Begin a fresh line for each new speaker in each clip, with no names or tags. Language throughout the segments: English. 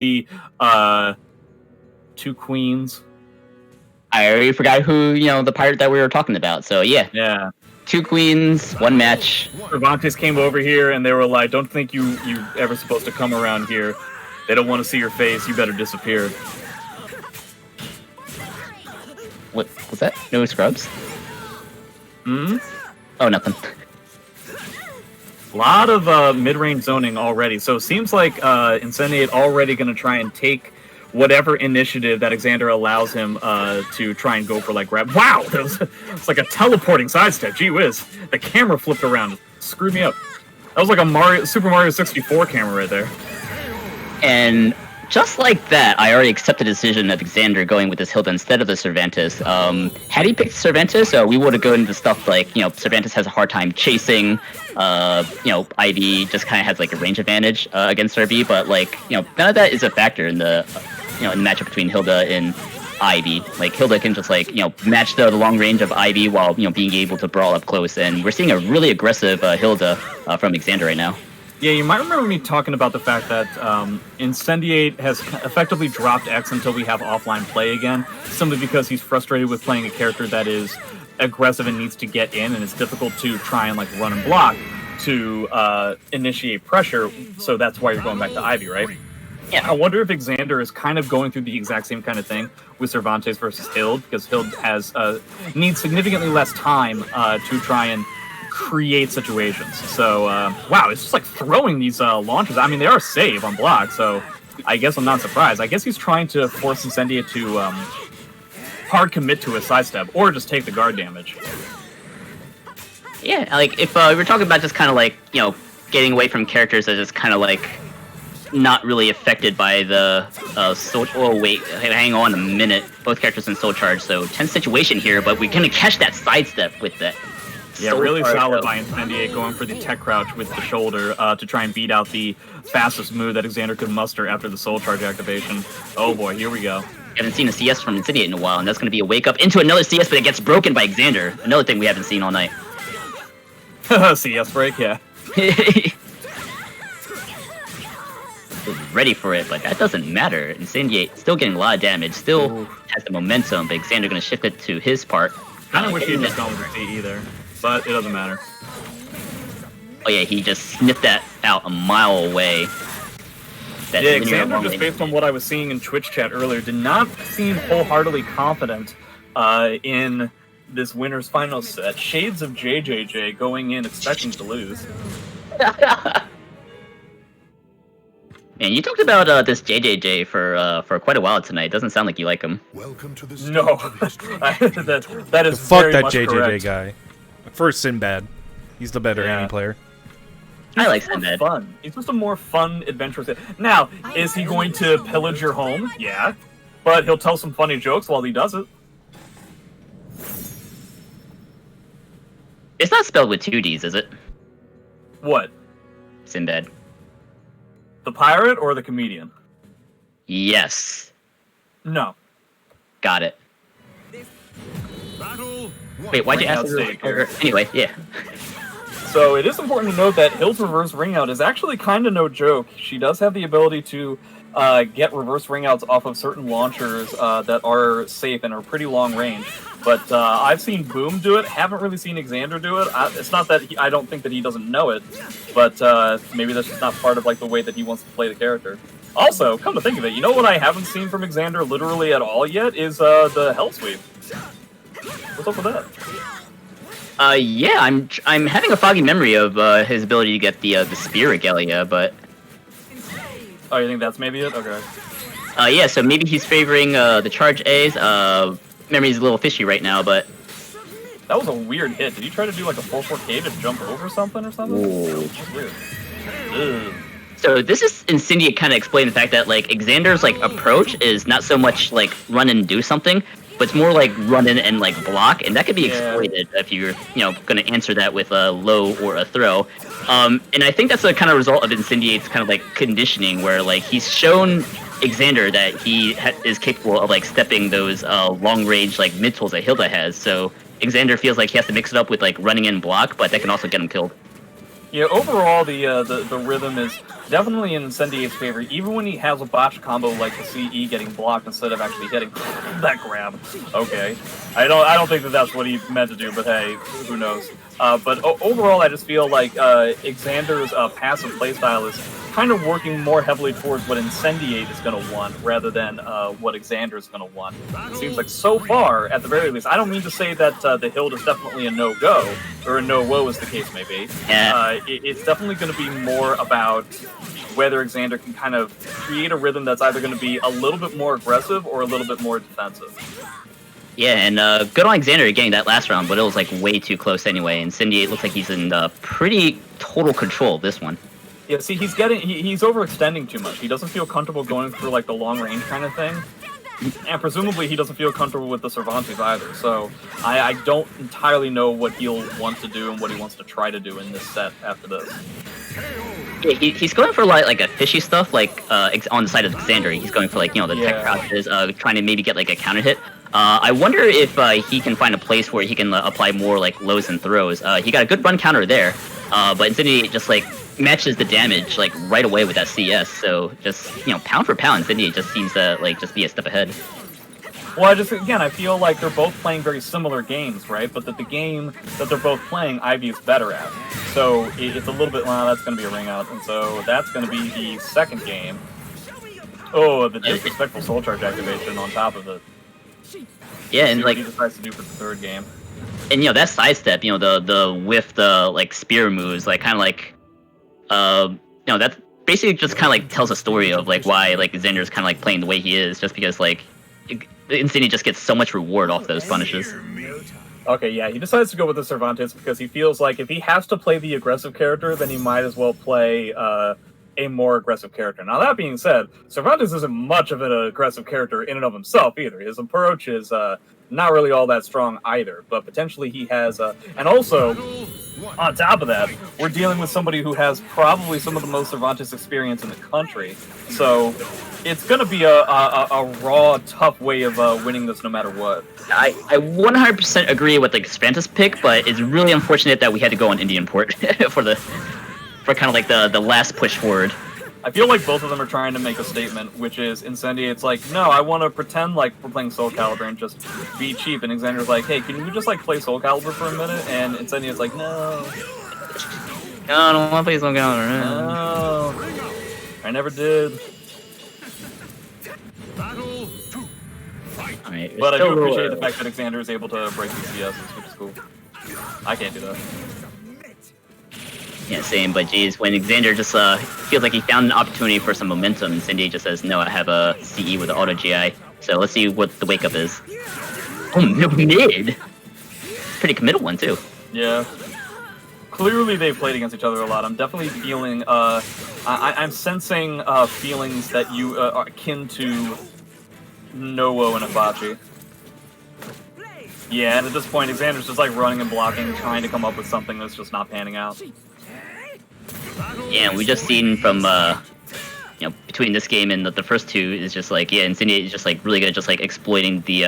the two queens.
I already forgot who, the pirate that we were talking about. So yeah.
Yeah.
2 queens, 1 match.
Cervantes came over here and they were like, "Don't think you ever supposed to come around here. They don't want to see your face. You better disappear."
What was that? No scrubs?
Hmm?
Oh, nothing.
A lot of mid-range zoning already, so it seems like Incendiate already going to try and take whatever initiative that Exander allows him to try and go for, like, grab. Wow! It's like a teleporting sidestep. Gee whiz. The camera flipped around. Screwed me up. That was like a Super Mario 64 camera right there.
And just like that, I already accepted the decision of Exander going with this Hilde instead of the Cervantes. Had he picked Cervantes, we would have gone into stuff like, Cervantes has a hard time chasing. Ivy just kind of has like a range advantage against RB, but none of that is a factor in the, in the matchup between Hilde and Ivy. Like Hilde can just match the long range of Ivy while being able to brawl up close, and we're seeing a really aggressive Hilde from Exander right now.
Yeah, you might remember me talking about the fact that Incendiate has effectively dropped X until we have offline play again, simply because he's frustrated with playing a character that is aggressive and needs to get in, and it's difficult to try and run and block to initiate pressure, so that's why you're going back to Ivy, right? Yeah, I wonder if Exander is kind of going through the exact same kind of thing with Cervantes versus Hilde, because Hilde has needs significantly less time to try and create situations. So, wow, it's just throwing these launchers. I mean, they are safe on block, so I guess I'm not surprised. I guess he's trying to force Incendiate to hard commit to a sidestep, or just take the guard damage.
Yeah, if we're talking about just kind of getting away from characters that just kind of not really affected by the soul. Oh wait, hang on a minute. Both characters in soul charge, so tense situation here, but we're gonna catch that sidestep with that.
Yeah, really solid by Incendiate going for the tech crouch with the shoulder to try and beat out the fastest move that Exander could muster after the soul charge activation. Oh boy, here we go.
We haven't seen a CS from Incendiate in a while, and that's going to be a wake up into another CS, but it gets broken by Exander. Another thing we haven't seen all night.
CS break, yeah.
Ready for it, but that doesn't matter. Incendiate still getting a lot of damage, still has the momentum, but Exander going to shift it to his part.
I don't wish he had just gone with C either, but it doesn't matter.
Oh yeah, he just sniffed that out a mile away.
Yeah, Exander, just based on what I was seeing in Twitch chat earlier, did not seem wholeheartedly confident in this winner's final set. Shades of JJJ going in expecting to lose.
Man, you talked about this JJJ for quite a while tonight. Doesn't sound like you like him.
Welcome to the
no, that is
fuck
very
that
much
JJJ
correct.
guy. First Sinbad, he's the better enemy player.
I like Sinbad.
Fun. He's just a more fun, adventurous. Now, is he going to pillage your home? Yeah, but he'll tell some funny jokes while he does it.
It's not spelled with 2 Ds, is it?
What?
Sinbad.
The pirate or the comedian?
Yes.
No.
Got it. Wait, why'd you ask her? Anyway, yeah.
So it is important to note that Hilde's reverse ring out is actually kind of no joke. She does have the ability to get reverse ring outs off of certain launchers that are safe and are pretty long range. But I've seen Boom do it, haven't really seen Exander do it. It's not that I don't think that he doesn't know it, but maybe that's just not part of the way that he wants to play the character. Also, come to think of it, you know what I haven't seen from Exander literally at all yet is the Hell Sweep. What's up with that?
Yeah, I'm having a foggy memory of his ability to get the spear regalia, but.
Oh, you think that's maybe it? Okay.
Yeah, so maybe he's favoring the charge A's. Memory's a little fishy right now, but.
That was a weird hit. Did he try to do a 4-4K to jump over something or something?
Ooh.
That's weird. Ugh.
So this is Incendiate kind of explain the fact that Exander's approach is not so much run and do something, but it's more run in and block, and that could be exploited if you're going to answer that with a low or a throw. And I think that's a kind of result of Incendiate's kind of conditioning, where he's shown Exander that he is capable of stepping those long range mid tools that Hilde has. So Exander feels like he has to mix it up with running in block, but that can also get him killed.
Yeah, overall the rhythm is definitely in Incendiate's favor, even when he has a botch combo like the CE getting blocked instead of actually hitting that grab. Okay, I don't think that that's what he meant to do, but hey, who knows? But overall, I just feel like Exander's passive playstyle is kind of working more heavily towards what Incendiate is going to want rather than what Exander is going to want. It seems like so far, at the very least, I don't mean to say that the Hilde is definitely a no-go, or a no-woe as the case may be. It's definitely going to be more about whether Exander can kind of create a rhythm that's either going to be a little bit more aggressive or a little bit more defensive.
Yeah, and good on Exander getting that last round, but it was like way too close anyway. Incendiate looks like he's in pretty total control of this one.
Yeah, see, he's overextending too much. He doesn't feel comfortable going through like the long range kind of thing, and presumably he doesn't feel comfortable with the Cervantes either. So I don't entirely know what he'll want to do and what he wants to try to do in this set after this.
Yeah, he's going for like a fishy stuff, like on the side of Exander. He's going for like the tech crouches, trying to maybe get like a counter hit. I wonder if he can find a place where he can apply more like lows and throws. He got a good run counter there, but Incendiate just like matches the damage like right away with that CS. So just pound for pound, Incendiate just seems to like just be a step ahead.
Well, I feel like they're both playing very similar games, right? But that the game that they're both playing, Ivy is better at. So it's a little bit, well, that's going to be a ring out. And so that's going to be the second game. Oh, the disrespectful soul charge activation on top of it.
Yeah, and like
he decides to do for the third game.
And that sidestep, the with the like spear moves, like kind of like, that's basically just kind of like tells a story of like why like Xander's kind of like playing the way he is, just because like Incendiate just gets so much reward off those punishes.
Okay, yeah, he decides to go with the Cervantes because he feels like if he has to play the aggressive character, then he might as well play a more aggressive character. Now, that being said, Cervantes isn't much of an aggressive character in and of himself either. His approach is not really all that strong either, but potentially he has... and also, on top of that, we're dealing with somebody who has probably some of the most Cervantes experience in the country, so it's going to be a raw, tough way of winning this no matter what.
I 100% agree with the Cervantes pick, but it's really unfortunate that we had to go on Indian port for kind of like the last push forward.
I feel like both of them are trying to make a statement, which is Incendiate's like, no, I want to pretend like we're playing Soul Calibur and just be cheap, and Exander's like, hey, can we just like play Soul Calibur for a minute? And Incendiate's like, no.
No, I don't want to play Soul Calibur.
No. I never did.
Right,
but I do appreciate the fact that Exander is able to break these CSs, which is cool. I can't do that.
Yeah, same, but geez, when Exander just feels like he found an opportunity for some momentum, Incendiate just says, no, I have a CE with the auto GI, so let's see what the wake-up is. Oh, mid! Pretty committal one, too.
Yeah. Clearly they've played against each other a lot. I'm definitely feeling, I'm sensing feelings that you are akin to Nowo and Abachi. Yeah, and at this point, Exander's just like running and blocking, trying to come up with something that's just not panning out.
Yeah, and we just seen from between this game and the first two is just like Incendiate is just like really good at just like exploiting the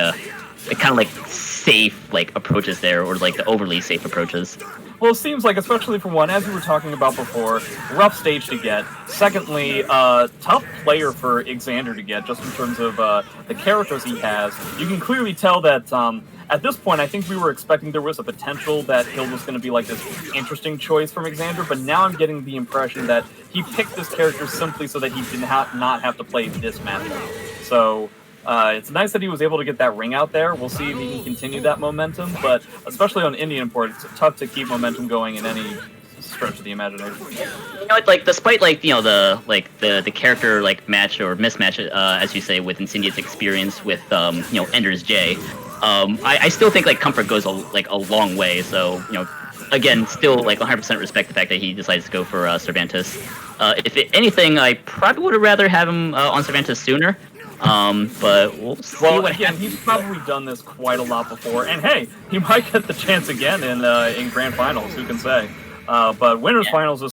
kind of like safe like approaches there, or like the overly safe approaches.
Well, it seems like, especially for one, as we were talking about before, rough stage to get. Secondly, tough player for Exander to get, just in terms of the characters he has. You can clearly tell that at this point, I think we were expecting there was a potential that Hilde was going to be like this interesting choice from Exander, but now I'm getting the impression that he picked this character simply so that he did not have to play this matchup. So it's nice that he was able to get that ring out there. We'll see if he can continue that momentum, but especially on Indian port, it's tough to keep momentum going in any stretch of the imagination.
Like despite the character like match or mismatch, as you say, with Incendiate's experience with Ender's J, I still think like comfort goes a long way. So again, still like 100% respect the fact that he decides to go for Cervantes. If anything, I probably would have rather have him on Cervantes sooner. But we'll see what happens.
He's probably done this quite a lot before, and hey, he might get the chance again in Grand Finals. Who can say? But winners finals is